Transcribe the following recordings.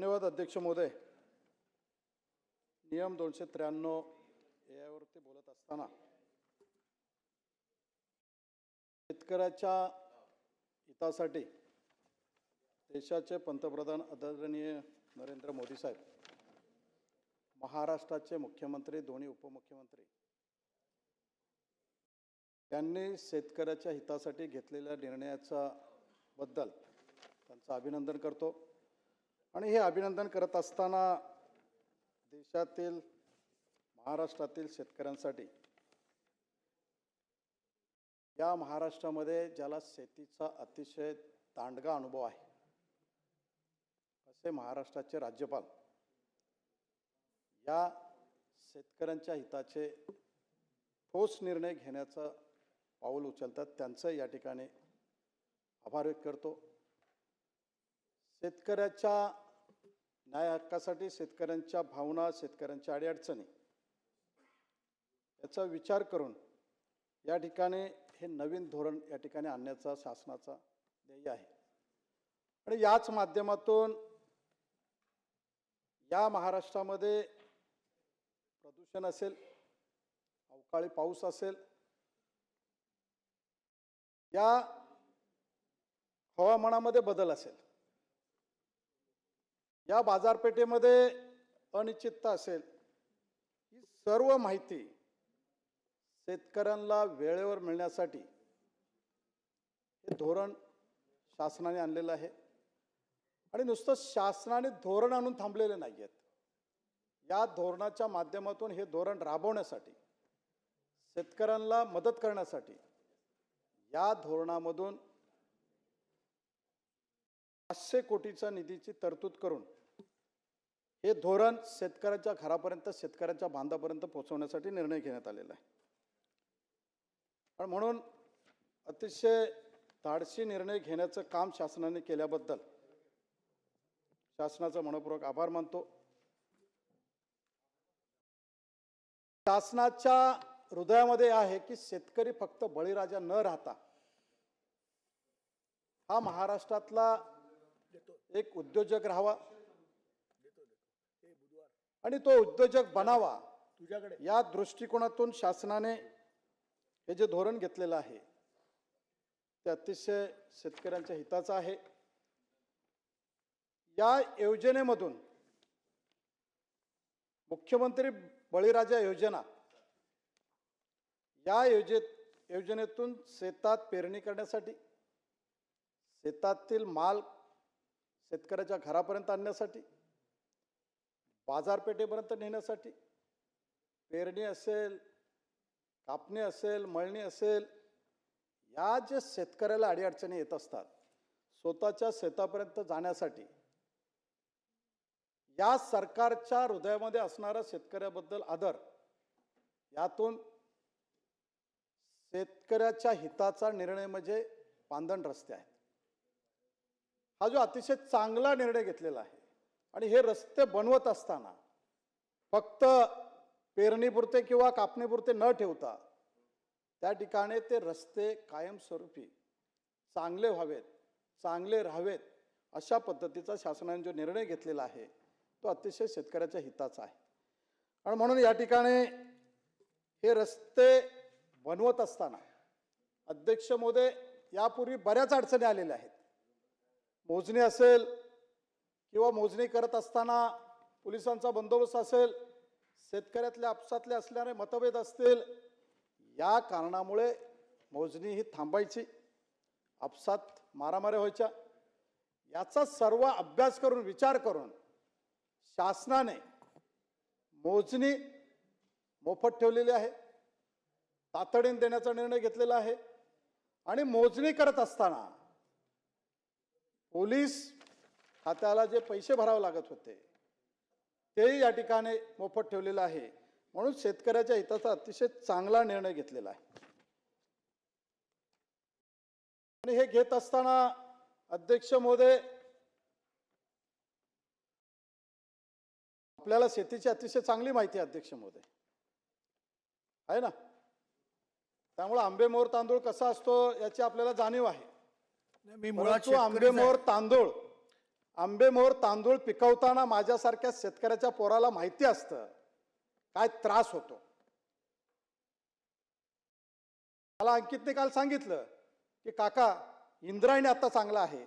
धन्यवाद अध्यक्ष महोदय. नियम 293 यावरती बोलत असताना शेतकऱ्याच्या हितासाठी देशाचे पंतप्रधान आदरणीय नरेंद्र मोदी साहेब, महाराष्ट्राचे मुख्यमंत्री, दोन्ही उपमुख्यमंत्री यांनी शेतकऱ्याच्या हितासाठी घेतलेल्या निर्णयाचा बद्दल त्यांचं अभिनंदन करतो. आणि हे अभिनंदन करत असताना देशातील महाराष्ट्रातील शेतकऱ्यांसाठी, या महाराष्ट्रामध्ये ज्याला शेतीचा अतिशय दांडगा अनुभव आहे असे महाराष्ट्राचे राज्यपाल या शेतकऱ्यांच्या हिताचे ठोस निर्णय घेण्याचा पाऊल उचलतात, त्यांचं या ठिकाणी आभार व्यक्त करतो. शेतकऱ्याच्या न्याय हक्कासाठी, शेतकऱ्यांच्या भावना, शेतकऱ्यांच्या अडीअडचणी याचा विचार करून या ठिकाणी हे नवीन धोरण या ठिकाणी आणण्याचा शासनाचा ध्येय आहे. आणि याच माध्यमातून या महाराष्ट्रामध्ये प्रदूषण असेल, अवकाळी पाऊस असेल, या हवामानामध्ये बदल असेल, या बाजारपेठेमध्ये अनिश्चितता असेल, ही सर्व माहिती शेतकऱ्यांना वेळेवर मिळण्यासाठी हे धोरण शासनाने आणलेलं आहे. आणि नुसतं शासनाने धोरण आणून थांबलेले नाही आहेत. या धोरणाच्या माध्यमातून हे धोरण राबवण्यासाठी, शेतकऱ्यांना मदत करण्यासाठी या धोरणामधून 500 कोटीच्या निधीची तरतूद करून हे धोरण शेतकऱ्याच्या घरापर्यंत, शेतकऱ्याच्या बांधापर्यंत पोहोचवण्यासाठी निर्णय घेण्यात आलेला आहे. आणि म्हणून अतिशय धाडसी निर्णय घेण्याचं काम शासनाने केल्याबद्दल शासनाचा मनपूर्वक आभार मानतो. शासनाच्या हृदयामध्ये आहे की शेतकरी फक्त बळीराजा न राहता हा महाराष्ट्रातला एक उद्योजक राहावा आणि तो उद्योजक बनावा, या दृष्टिकोनातून शासनाने हे जे धोरण घेतलेलं आहे ते अतिशय शेतकऱ्यांच्या हिताचं आहे. या योजनेमधून मुख्यमंत्री बळीराजा योजना, या योजनेतून शेतात पेरणी करण्यासाठी, शेतातील माल शेतकऱ्याच्या घरापर्यंत आणण्यासाठी, बाजारपेठेपर्यंत नेण्यासाठी, पेरणी असेल, कापणी असेल, मळणी असेल, या जे शेतकऱ्याला अडीअडचणी येत असतात, स्वतःच्या शेतापर्यंत जाण्यासाठी या सरकारच्या हृदयामध्ये असणारा शेतकऱ्याबद्दल आदर, यातून शेतकऱ्याच्या हिताचा निर्णय म्हणजे पांदण रस्ते आहेत. हा जो अतिशय चांगला निर्णय घेतलेला आहे. आणि हे रस्ते बनवत असताना फक्त पेरणीपुरते किंवा कापणीपुरते न ठेवता त्या ठिकाणी ते रस्ते कायमस्वरूपी चांगले व्हावेत, चांगले राहावेत, अशा पद्धतीचा शासनाने जो निर्णय घेतलेला आहे तो अतिशय शेतकऱ्याच्या हिताचा आहे. आणि म्हणून या ठिकाणी हे रस्ते बनवत असताना अध्यक्ष महोदय, यापूर्वी बऱ्याच अडचणी आलेल्या आहेत. मोजणी असेल किंवा मोजणी करत असताना पोलिसांचा बंदोबस्त असेल, शेतकऱ्यातल्या आपसातले असणारे मतभेद असतील, या कारणामुळे मोजणी ही थांबायची, आपसात मारामाऱ्या व्हायच्या. याचा सर्व अभ्यास करून, विचार करून शासनाने मोजणी मोफत ठेवलेली आहे, तातडीने देण्याचा निर्णय घेतलेला आहे. आणि मोजणी करत असताना पोलीस खात्याला जे पैसे भरावे लागत होते तेही या ठिकाणी मोफत ठेवलेलं आहे. म्हणून शेतकऱ्याच्या हिताचा अतिशय चांगला निर्णय घेतलेला आहे. आणि हे घेत असताना अध्यक्ष महोदय, आपल्याला शेतीची अतिशय चांगली माहिती आहे अध्यक्ष महोदय, आहे ना. त्यामुळे आंबेमोहोर तांदूळ कसा असतो याची आपल्याला जाणीव आहे. मी मुळात आंबेमोहोर तांदूळ आंबेमोहोर तांदूळ पिकवताना माझ्यासारख्या शेतकऱ्याच्या पोराला माहिती असतं काय त्रास होतो. मला अंकितने काल सांगितलं की काका इंद्रायणी आता चांगला आहे,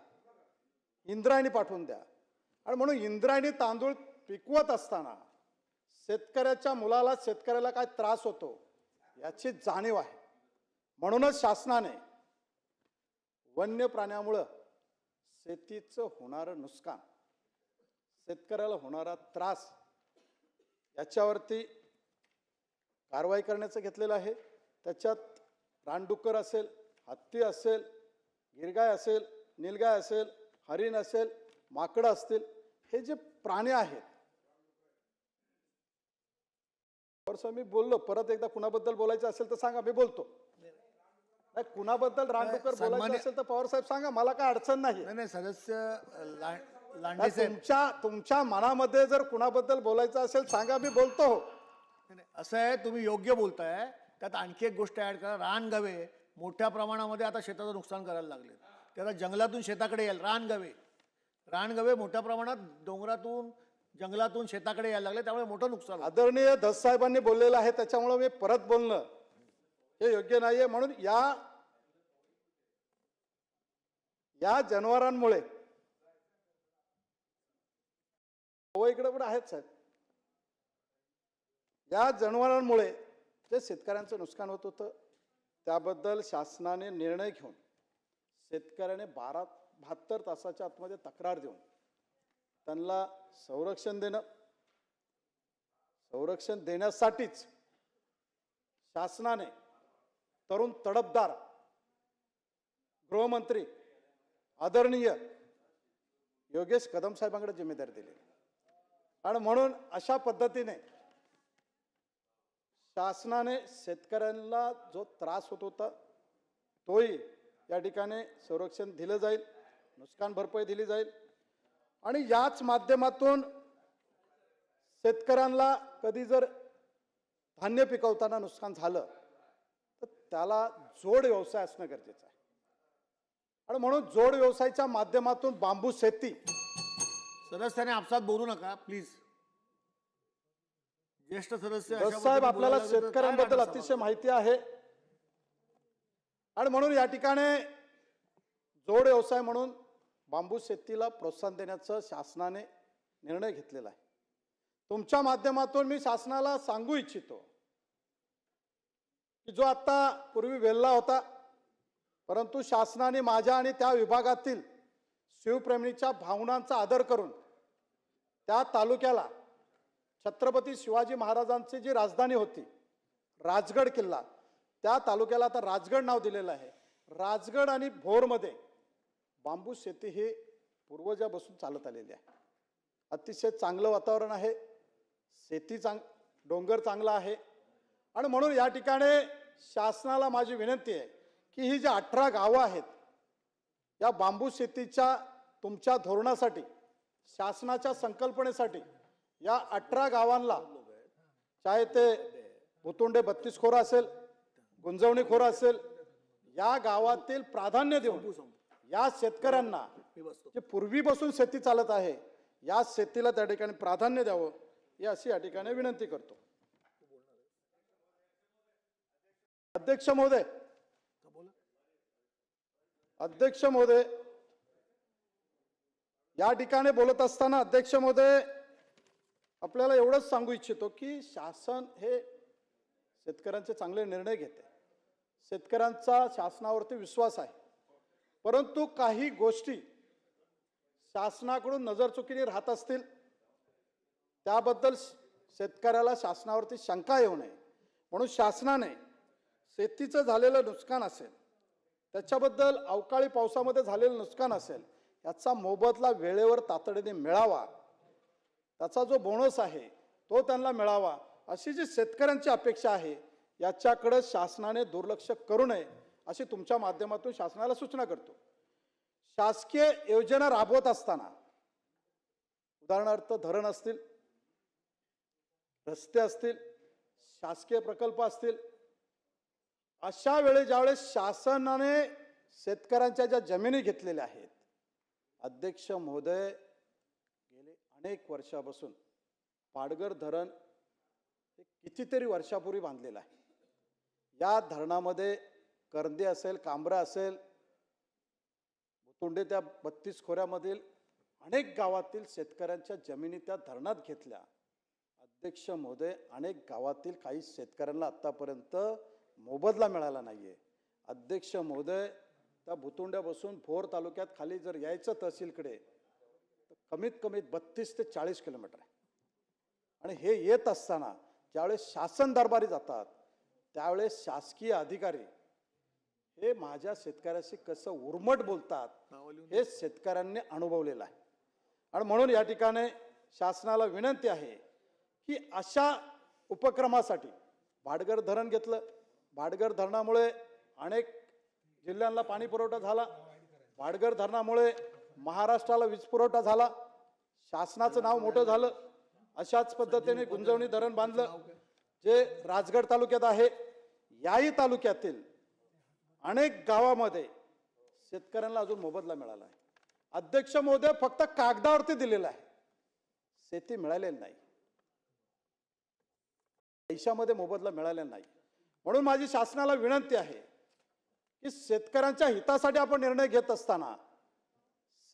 इंद्रायणी पाठवून द्या. आणि म्हणून इंद्रायणी तांदूळ पिकवत असताना शेतकऱ्याच्या मुलाला, शेतकऱ्याला काय त्रास होतो याची जाणीव आहे. म्हणूनच शासनाने वन्य प्राण्यामुळं शेतीचं होणारं नुकसान, शेतकऱ्याला होणारा त्रास याच्यावरती कारवाई करण्याचं घेतलेलं आहे. त्याच्यात रानडुक्कर असेल, हत्ती असेल, गिरगाय असेल, नीलगाय असेल, हरिण असेल, माकडं असतील, हे जे प्राणी आहेत. सर मी बोललो, परत एकदा कुणाबद्दल बोलायचं असेल तर सांगा, मी बोलतो. नाही, कुणाबद्दल रानडुक्कर बोलायचं असेल तर पवार साहेब सांगा, मला काय अडचण नाही. नाही सदस्य लांडे साहेब, तुमच्या मनामध्ये जर कुणाबद्दल बोलायचं असेल सांगा, मी बोलतो. असं आहे, तुम्ही योग्य बोलताय. त्यात आणखी एक गोष्ट ऍड करा. रानगवे मोठ्या प्रमाणामध्ये आता शेताचं नुकसान करायला लागले. त्याला जंगलातून शेताकडे यायला रानगवे मोठ्या प्रमाणात डोंगरातून जंगलातून शेताकडे यायला लागले, त्यामुळे मोठं नुकसान. आदरणीय धस साहेबांनी बोललेलं आहे, त्याच्यामुळे मी परत बोलणं हे योग्य नाहीये. म्हणून या जनावरांमुळे इकडे पण आहेत साहेब, या जनावरांमुळे जे शेतकऱ्यांचं नुकसान होत होतं त्याबद्दल शासनाने निर्णय घेऊन शेतकऱ्याने 72 तासाच्या आतमध्ये तक्रार देऊन त्यांना संरक्षण देणं, संरक्षण देण्यासाठीच शासनाने तरुण तडफदार गृहमंत्री आदरणीय योगेश कदम साहेबांकडे जिम्मेदारी दिली. आणि म्हणून अशा पद्धतीने शासनाने शेतकऱ्यांना जो त्रास होत होता तोही या ठिकाणी संरक्षण दिलं जाईल, नुकसान भरपाई दिली जाईल. आणि याच माध्यमातून शेतकऱ्यांना कधी जर धान्य पिकवताना नुकसान झालं तर त्याला जोड व्यवसाय असणं गरजेचं आहे. आणि म्हणून जोड व्यवसायाच्या माध्यमातून बांबू शेती. सदस्याने आपसात बोलू नका प्लीज. ज्येष्ठ सदस्य साहेब, आपल्याला शेतकऱ्यांबद्दल अतिशय माहिती आहे. आणि म्हणून या ठिकाणी जोड व्यवसाय म्हणून बांबू शेतीला प्रोत्साहन देण्याचं शासनाने निर्णय घेतलेला आहे. तुमच्या माध्यमातून मी शासनाला सांगू इच्छितो की जो आता पूर्वी वेल्ला होता, परंतु शासनाने माझ्या आणि त्या विभागातील शिवप्रेमीच्या भावनांचा आदर करून त्या तालुक्याला छत्रपती शिवाजी महाराजांची जी राजधानी होती राजगड किल्ला, त्या तालुक्याला आता राजगड नाव दिलेलं आहे. राजगड आणि भोरमध्ये बांबू शेती ही पूर्वजापासून चालत आलेली आहे. अतिशय चांगलं वातावरण आहे, शेती डोंगर चांगला आहे. आणि म्हणून या ठिकाणी शासनाला माझी विनंती आहे की ही जी 18 गावं आहेत या बांबू शेतीच्या तुमच्या धोरणासाठी, शासनाच्या संकल्पनेसाठी या 18 गावांना, चाहे ते भुतुंडे 32 खोरं असेल, गुंजवणी खोरं असेल, या गावातील प्राधान्य देऊन या शेतकऱ्यांना जे पूर्वीपासून शेती चालत आहे या शेतीला त्या ठिकाणी प्राधान्य द्यावं, ही अशी या ठिकाणी विनंती करतो. अध्यक्ष महोदय, या ठिकाणी बोलत असताना अध्यक्ष महोदय आपल्याला एवढंच सांगू इच्छितो की शासन हे शेतकऱ्यांचे चांगले निर्णय घेते. शेतकऱ्यांचा शासनावरती विश्वास आहे, परंतु काही गोष्टी शासनाकडून नजरचुकीने राहत असतील त्याबद्दल शेतकऱ्याला शासनावरती शंका येऊ नये म्हणून शासनाने शेतीचं झालेलं नुकसान असेल, त्याच्याबद्दल अवकाळी पावसामध्ये झालेलं नुकसान असेल, याचा मोबदला वेळेवर तातडीने मिळावा, त्याचा जो बोनस आहे तो त्यांना मिळावा, अशी जी शेतकऱ्यांची अपेक्षा आहे याच्याकडे शासनाने दुर्लक्ष करू नये अशी तुमच्या माध्यमातून शासनाला सूचना करतो. शासकीय योजना राबवत असताना उदाहरणार्थ धरण असतील, रस्ते असतील, शासकीय प्रकल्प असतील, अशा वेळी ज्यावेळेस शासनाने शेतकऱ्यांच्या ज्या जमिनी घेतलेल्या आहेत, अध्यक्ष महोदय अनेक वर्षापासून पाडगर धरण हे कितीतरी वर्षापूर्वी बांधलेलं आहे. या धरणामध्ये करंदे असेल, कांबरा असेल, मुतुंडे त्या 32 खोऱ्यामधील अनेक गावातील शेतकऱ्यांच्या जमिनी त्या धरणात घेतल्या. अध्यक्ष महोदय, अनेक गावातील काही शेतकऱ्यांना आतापर्यंत मोबदला मिळाला नाहीये. अध्यक्ष महोदय, त्या भुतुंड्यापासून भोर तालुक्यात खाली जर यायचं तहसीलकडे तर कमीत कमी 32 ते 40 किलोमीटर आहे. आणि हे येत असताना ज्यावेळेस शासन दरबारी जातात त्यावेळेस शासकीय अधिकारी हे माझ्या शेतकऱ्याशी कसं उर्मट बोलतात हे शेतकऱ्यांनी अनुभवलेलं आहे. आणि म्हणून या ठिकाणी शासनाला विनंती आहे की अशा उपक्रमासाठी भाटगर धरण घेतलं. भाटगर धरणामुळे अनेक जिल्ह्यांना पाणी पुरवठा झाला. भाटगर धरणामुळे महाराष्ट्राला वीज पुरवठा झाला. शासनाचं नाव मोठं झालं. अशाच पद्धतीने गुंजवणी धरण बांधलं जे राजगड तालुक्यात आहे. याही तालुक्यातील अनेक गावामध्ये शेतकऱ्यांना अजून मोबदला मिळाला आहे. अध्यक्ष महोदय, फक्त कागदावरती दिलेला आहे, शेती मिळालेली नाही, पैशामध्ये मोबदला मिळालेला नाही. म्हणून माझी शासनाला विनंती आहे की शेतकऱ्यांच्या हितासाठी आपण निर्णय घेत असताना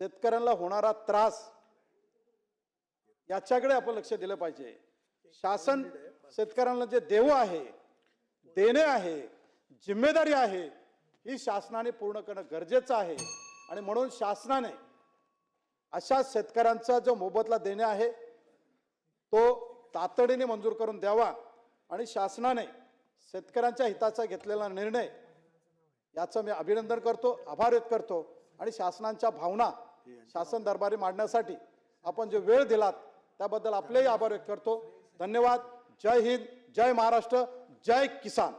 शेतकऱ्यांना होणारा त्रास याच्याकडे आपण लक्ष दिलं पाहिजे. शासन शेतकऱ्यांना जे देऊ आहे, देणे आहे, जिम्मेदारी आहे, ही शासनाने पूर्ण करणं गरजेचं आहे. आणि म्हणून शासनाने अशा शेतकऱ्यांचा जो मोबदला देणे आहे तो तातडीने मंजूर करून द्यावा. आणि शासनाने शेतकऱ्यांच्या हिताचा घेतलेला निर्णय याचं मी अभिनंदन करतो, आभार व्यक्त करतो. आणि शासनांच्या भावना शासन दरबारी मांडण्यासाठी आपण जो वेळ दिलात त्याबद्दल आपलेही आभार व्यक्त करतो. धन्यवाद. जय हिंद, जय महाराष्ट्र, जय किसान.